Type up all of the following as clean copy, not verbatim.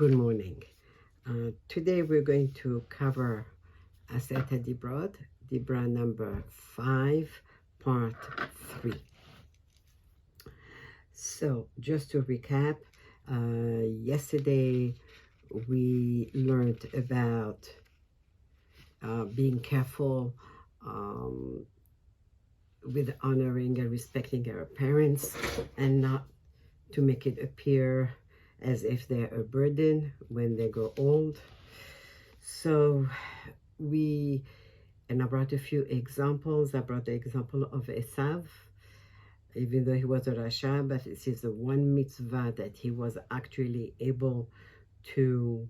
Good morning. Today we're going to cover Aseret hadibrot, dibra number 5, part 3. So just to recap, yesterday we learned about being careful with honoring and respecting our parents and not to make it appear as if they're a burden when they grow old. So I brought a few examples. I brought the example of Esav, even though he was a Rasha, but this is the one mitzvah that he was actually able to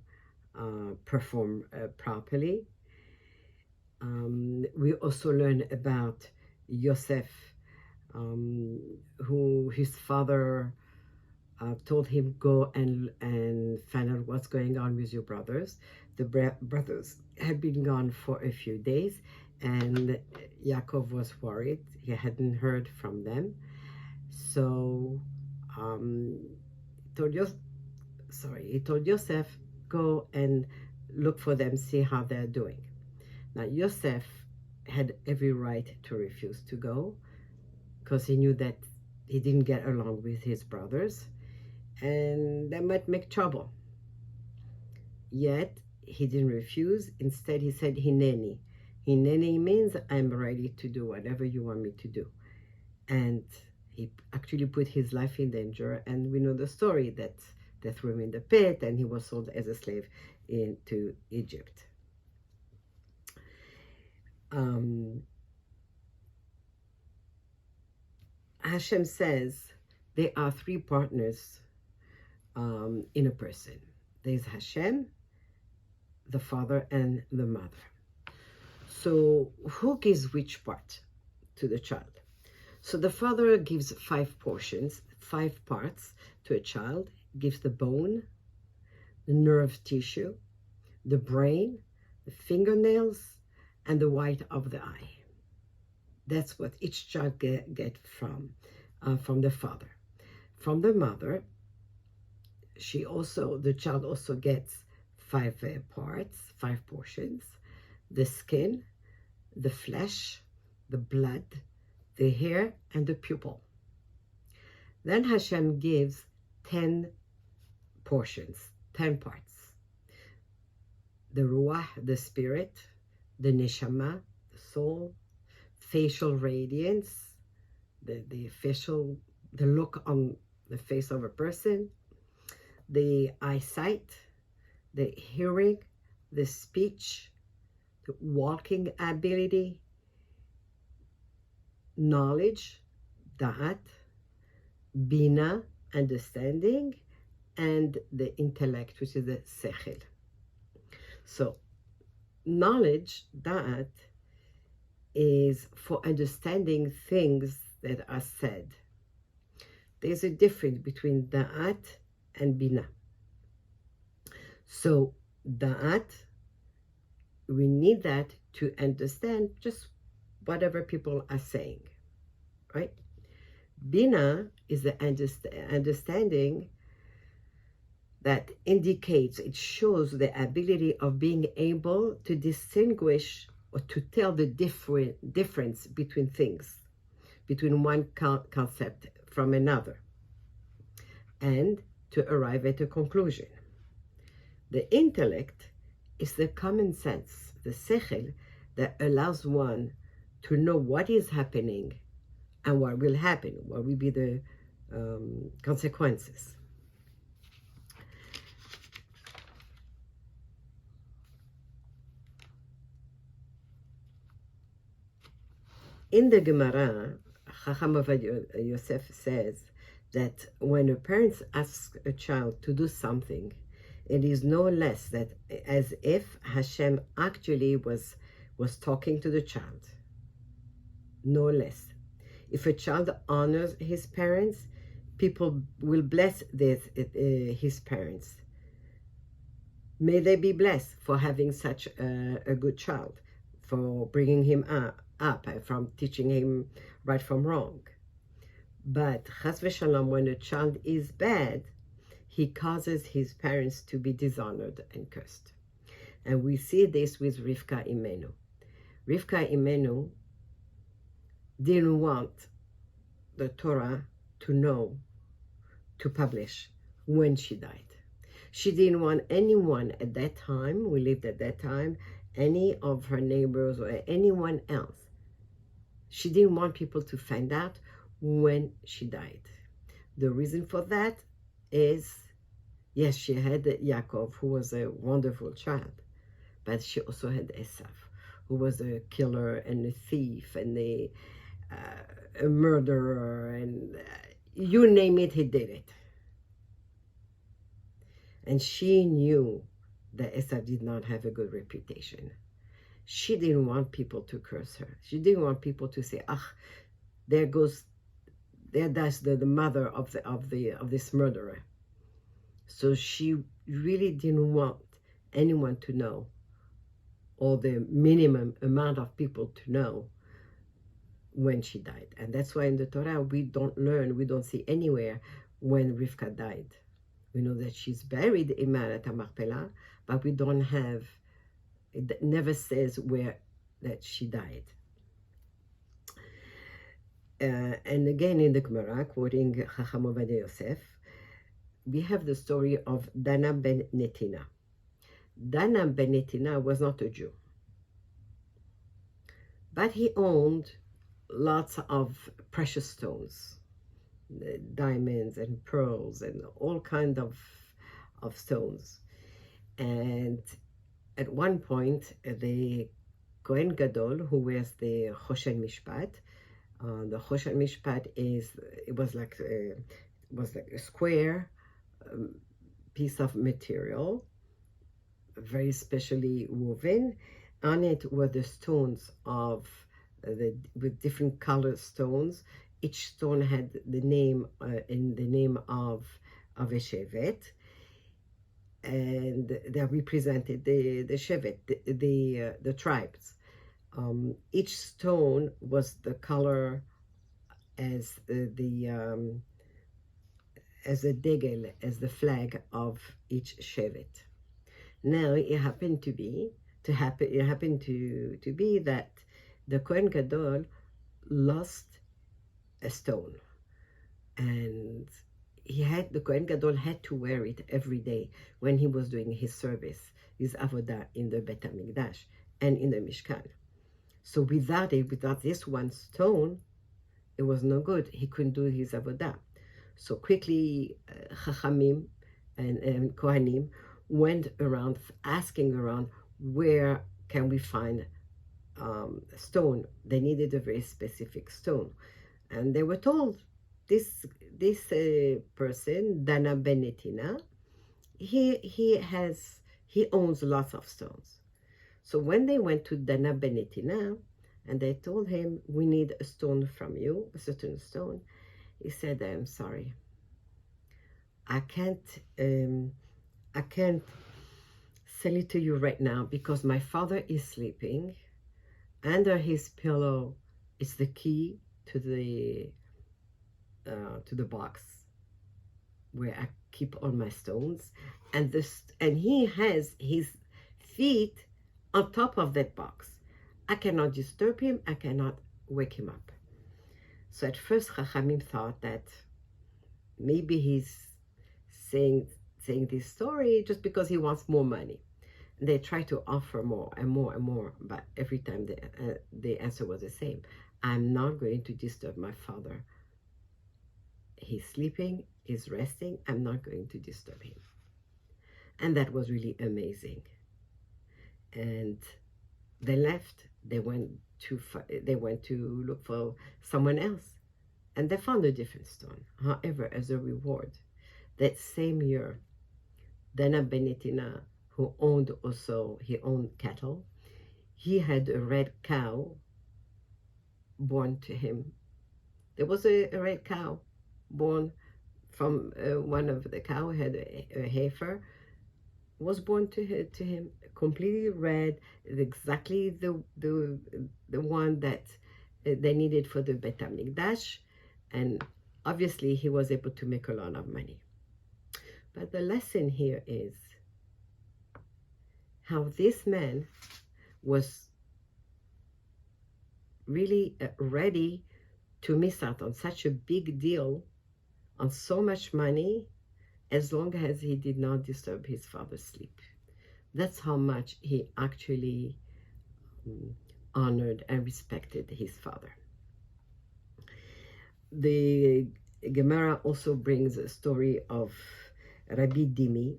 perform properly. We also learned about Yosef, who his father told him, go and find out what's going on with your brothers. The brothers had been gone for a few days, and Yaakov was worried. He hadn't heard from them. So he told Yosef, go and look for them, see how they're doing. Now, Yosef had every right to refuse to go because he knew that he didn't get along with his brothers and they might make trouble. Yet, he didn't refuse. Instead, he said, Hineni. Hineni means, I'm ready to do whatever you want me to do. And he actually put his life in danger, and we know the story that they threw him in the pit and he was sold as a slave into Egypt. Hashem says there are three partners in a person. There's Hashem, the father, and the mother. So who gives which part to the child? So the father gives 5 portions, 5 parts to a child. Gives the bone, the nerve tissue, the brain, the fingernails, and the white of the eye. That's what each child get from the father. From the mother, the child also gets 5 parts, 5 portions: the skin, the flesh, the blood, the hair, and the pupil. Then Hashem gives 10 portions, 10 parts: the ruach, the spirit, the neshama, the soul, facial radiance, the look on the face of a person, the eyesight, the hearing, the speech, the walking ability, knowledge, da'at, bina, understanding, and the intellect, which is the sechel. So knowledge, da'at, is for understanding things that are said. There's a difference between da'at and bina. So da'at, we need that to understand just whatever people are saying, right? Bina is the understanding that indicates, it shows the ability of being able to distinguish or to tell the difference between things, between one concept from another, and to arrive at a conclusion. The intellect is the common sense, the sechel, that allows one to know what is happening and what will happen, what will be the consequences. In the Gemara, Chacham Avad Yosef says that when a parent asks a child to do something, it is no less that as if Hashem actually was talking to the child. No less. If a child honors his parents, people will bless his parents. May they be blessed for having such a good child, for bringing him up, from teaching him right from wrong. But chas v'shalom, when a child is bad, he causes his parents to be dishonored and cursed. And we see this with Rivka Imenu. Rivka Imenu didn't want the Torah to know, to publish when she died. She didn't want anyone at that time, we lived at that time, any of her neighbors or anyone else. She didn't want people to find out when she died. The reason for that is, yes, she had Yaakov, who was a wonderful child, but she also had Esav, who was a killer and a thief and a murderer, and you name it, he did it. And she knew that Esav did not have a good reputation. She didn't want people to curse her. She didn't want people to say, there that's the mother of this murderer. So she really didn't want anyone to know, or the minimum amount of people to know, when she died. And that's why in the Torah we don't see anywhere when Rivka died. We know that she's buried in Ma'arat HaMachpelah, but we don't have, it never says where that she died. And again in the Gemara, quoting Chacham Ovadia Yosef, we have the story of Dana ben Netina. Dana ben Netina was not a Jew, but he owned lots of precious stones, diamonds and pearls and all kinds of stones. And at one point, the Kohen Gadol, who wears the Choshen Mishpat, the Choshen Mishpat was like a square piece of material, very specially woven. On it were the stones with different colored stones. Each stone had the name in the name of a shevet, and they represented the shevet, the tribes. Each stone was the color as the degel, as the flag of each shevet. Now it happened to be that the Kohen Gadol lost a stone, and the Kohen Gadol had to wear it every day when he was doing his service, his avodah in the Bet HaMikdash and in the Mishkan. So without this one stone, it was no good. He couldn't do his avodah. So quickly, Chachamim and Kohanim went around asking around, where can we find stone? They needed a very specific stone, and they were told this person, Dana ben Netina, he owns lots of stones. So when they went to Dana ben Netina and they told him, we need a stone from you, a certain stone, he said, I'm sorry, I can't sell it to you right now because my father is sleeping. Under his pillow is the key to the box where I keep all my stones, and he has his feet on top of that box. I cannot disturb him. I cannot wake him up. So at first, Chachamim thought that maybe he's saying this story just because he wants more money. They try to offer more and more and more, but every time the answer was the same. I'm not going to disturb my father. He's sleeping, he's resting. I'm not going to disturb him. And that was really amazing. And they left. They went to look for someone else, and they found a different stone. However, as a reward, that same year, Dana ben Netina, who owned cattle, he had a red cow born to him. There was a red cow born from one of the cow had a heifer, was born to him, completely red, exactly the one that they needed for the Bet HaMikdash, and obviously he was able to make a lot of money. But the lesson here is how this man was really ready to miss out on such a big deal, on so much money, as long as he did not disturb his father's sleep. That's how much he actually honored and respected his father. The Gemara also brings a story of Rabbi Dimi.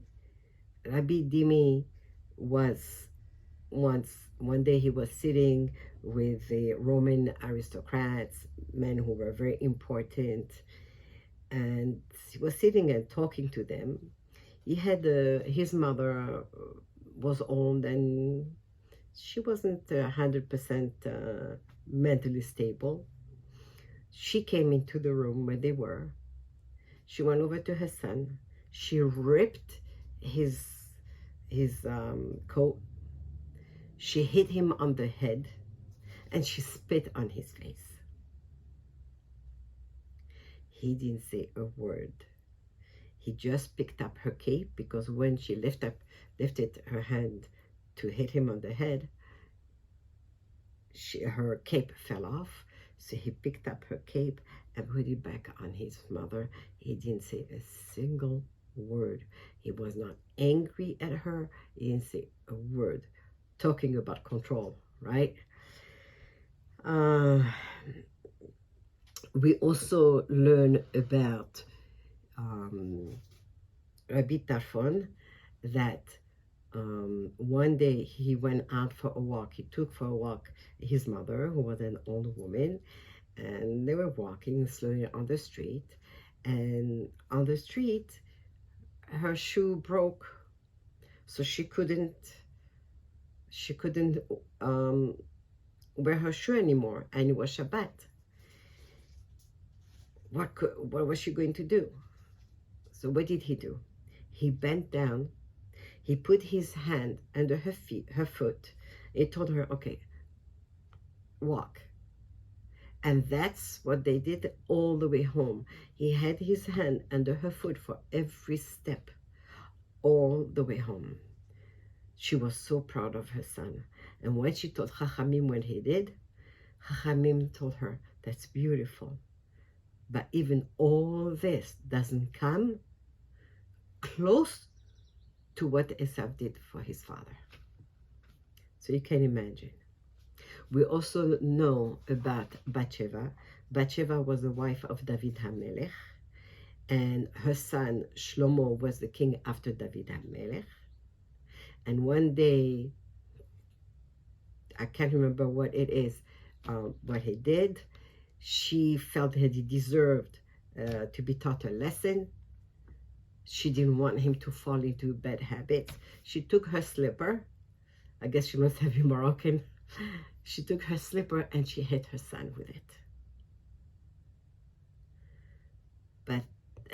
Rabbi Dimi was one day he was sitting with the Roman aristocrats, men who were very important, and he was sitting and talking to them. He had his mother was old and she wasn't 100% mentally stable. She came into the room where they were. She went over to her son. She ripped his coat. She hit him on the head and she spit on his face. He didn't say a word. He just picked up her cape, because when she lifted her hand to hit him on the head, her cape fell off. So he picked up her cape and put it back on his mother. He didn't say a single word. He was not angry at her. He didn't say a word. Talking about control, right? We also learn about Rabbi Tarfon, that one day he went out for a walk. He took for a walk his mother, who was an old woman, and they were walking slowly on the street. And on the street, her shoe broke, so she couldn't wear her shoe anymore, and it was Shabbat. What was she going to do? So what did he do? He bent down. He put his hand under her foot. He told her, okay, walk. And that's what they did all the way home. He had his hand under her foot for every step, all the way home. She was so proud of her son. And when she told Chachamim what he did, Chachamim told her, that's beautiful. But even all this doesn't come close to what Esav did for his father. So you can imagine. We also know about Bathsheba. Bathsheba was the wife of David HaMelech, and her son Shlomo was the king after David HaMelech. And one day, I can't remember what it is, what he did. She felt that he deserved to be taught a lesson. She didn't want him to fall into bad habits. She took her slipper. I guess she must have been Moroccan. She took her slipper and she hit her son with it.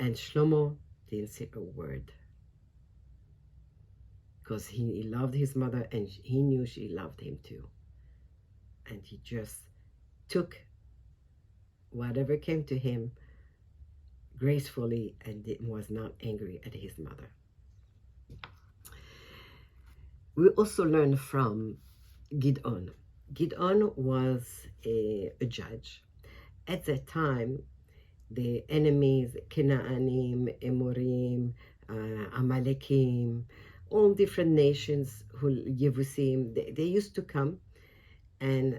And Shlomo didn't say a word, because he loved his mother and he knew she loved him too. And he just took whatever came to him gracefully and was not angry at his mother. We also learn from Gideon. Gideon was a judge. At that time, the enemies, Canaanim, Amorim, Amalekim, all different nations, Yevusim, they used to come and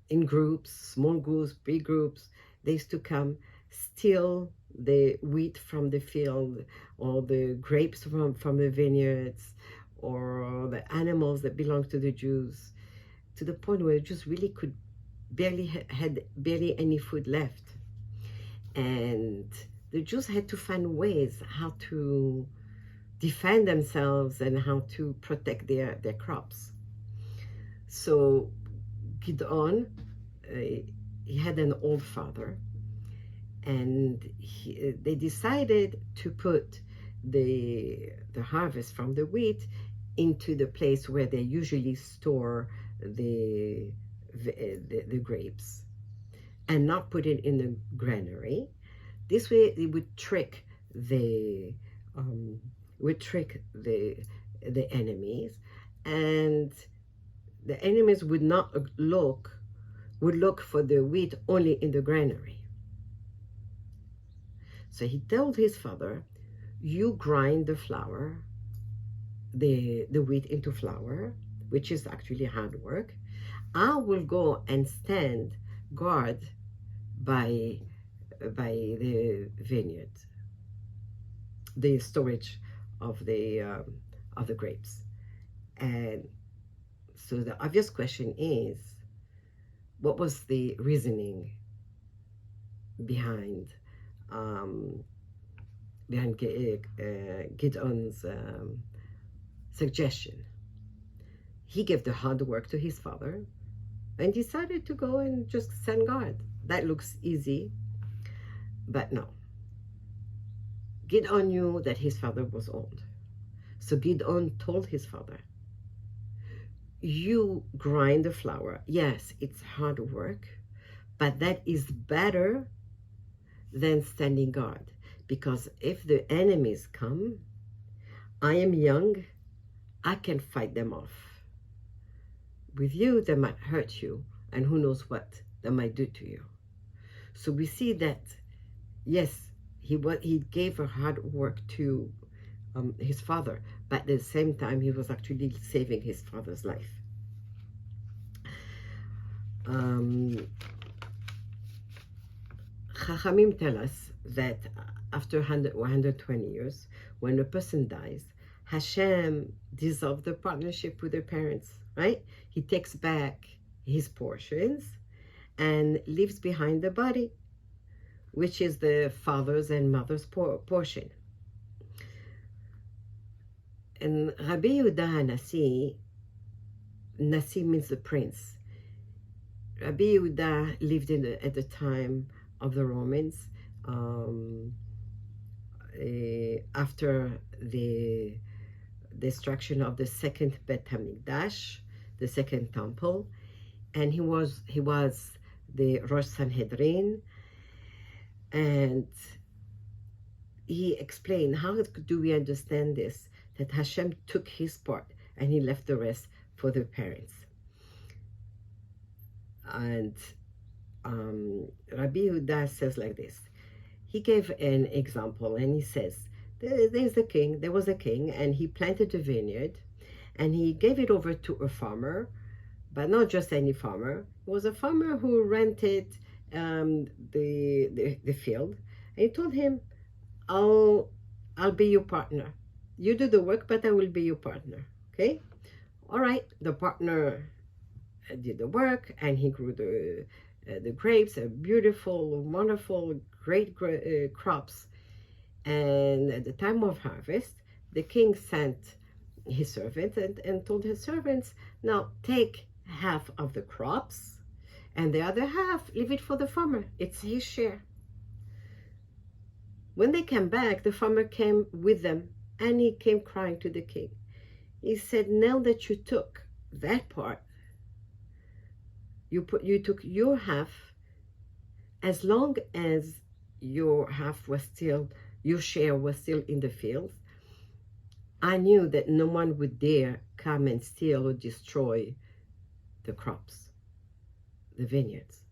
in groups, small groups, big groups, they used to come, steal the wheat from the field, or the grapes from the vineyards, or the animals that belonged to the Jews, to the point where the Jews really had barely any food left. And the Jews had to find ways how to defend themselves and how to protect their crops. So Gideon, he had an old father, and they decided to put the harvest from the wheat into the place where they usually store the grapes, and not put it in the granary. This way it would trick they would trick the enemies, and the enemies would not would look for the wheat only in the granary. So he told his father, you grind the flour, the wheat into flour, which is actually hard work. I will go and stand guard by the vineyard, the storage of the grapes. And so the obvious question is, what was the reasoning behind Gideon's suggestion? He gave the hard work to his father and decided to go and just stand guard. That looks easy, but no. Gideon knew that his father was old. So Gideon told his father, you grind the flour. Yes, it's hard work, but that is better than standing guard. Because if the enemies come, I am young, I can fight them off. With you, they might hurt you, and who knows what they might do to you. So we see that, yes, he gave a hard work to his father, but at the same time, he was actually saving his father's life. Chachamim tell us that after 120 years, when a person dies, Hashem dissolves the partnership with the parents, right? He takes back his portions and leaves behind the body, which is the father's and mother's portion. And Rabbi Yehuda Nasi means the prince. Rabbi Yehuda lived at the time of the Romans, after the destruction of the second Bet Hamikdash, the second temple, and he was the Rosh Sanhedrin, and he explained, how do we understand this, that Hashem took his part and he left the rest for the parents. And Rabbi Yehuda says like this. He gave an example, and he says, there was a king, and he planted a vineyard, and he gave it over to a farmer, but not just any farmer. It was a farmer who rented the field, and he told him, I'll be your partner. You do the work, but I will be your partner, okay? All right, the partner did the work, and he grew the grapes, beautiful, wonderful, great crops. And at the time of harvest, the king sent his servants and told his servants, now take half of the crops, and the other half, leave it for the farmer. It's his share. When they came back, the farmer came with them, and he came crying to the king. He said, now that you took that part, you took your half, as long as your half was still, your share was still in the fields, I knew that no one would dare come and steal or destroy the crops, the vineyards.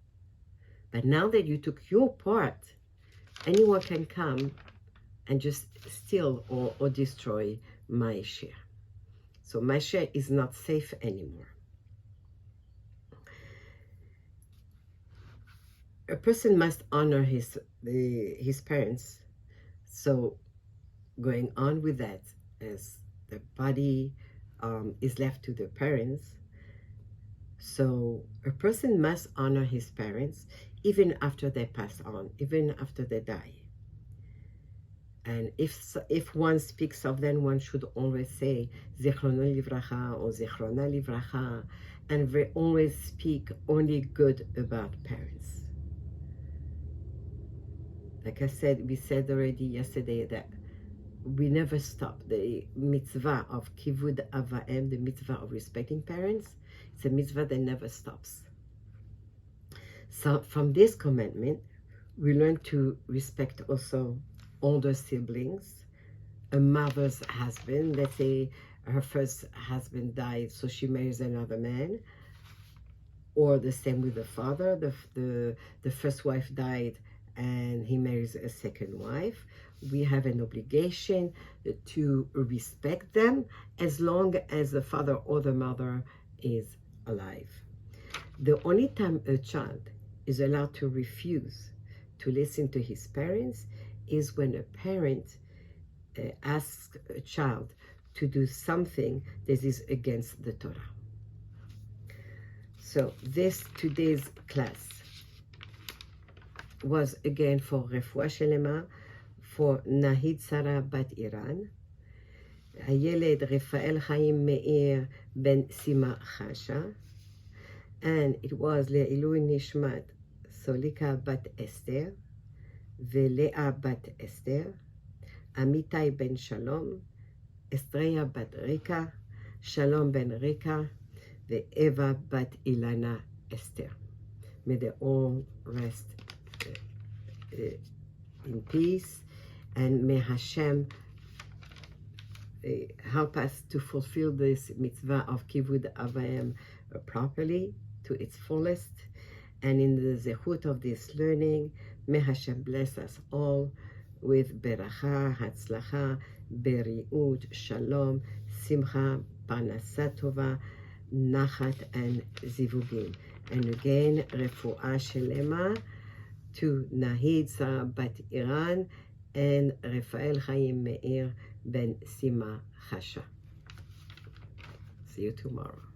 But now that you took your part, anyone can come and just steal or destroy my share. So my share is not safe anymore. A person must honor his parents. So going on with that, as the body is left to the parents, so a person must honor his parents even after they pass on, even after they die. And if one speaks of them, one should always say Zichrono Livracha or Zichrona Livracha, and we always speak only good about parents. Like I said, we said already yesterday that we never stop. The mitzvah of kivud avaim, the mitzvah of respecting parents, it's a mitzvah that never stops. So from this commandment, we learn to respect also older siblings, a mother's husband. Let's say her first husband died, so she marries another man, or the same with the father. The first wife died and he marries a second wife. We have an obligation to respect them as long as the father or the mother is alive. The only time a child is allowed to refuse to listen to his parents is when a parent asks a child to do something that is against the Torah. So today's class was again for Refuah Shelema for Nahid Sarah Bat Iran, הילד רפאל חיים מאיר ben Sima Chasha, and it was לעילוי נשמת סוליקה בת אסתר ולאה בת אסתר, אמיתי בן שלום, אסטריה בת ריקה, שלום בן ריקה, ואווה בת אילנה אסתר. May they all rest in peace, and may Hashem help us to fulfill this mitzvah of kivud avayim properly to its fullest, and in the zechut of this learning, may Hashem bless us all with beracha, hatzlacha, beriut, shalom, simcha, parnasa tova, nachat, and zivugim. And again, refuah shelema to Nahid Sarah Bat Iran and Rafael Chaim Meir ben Sima Chasha. See you tomorrow.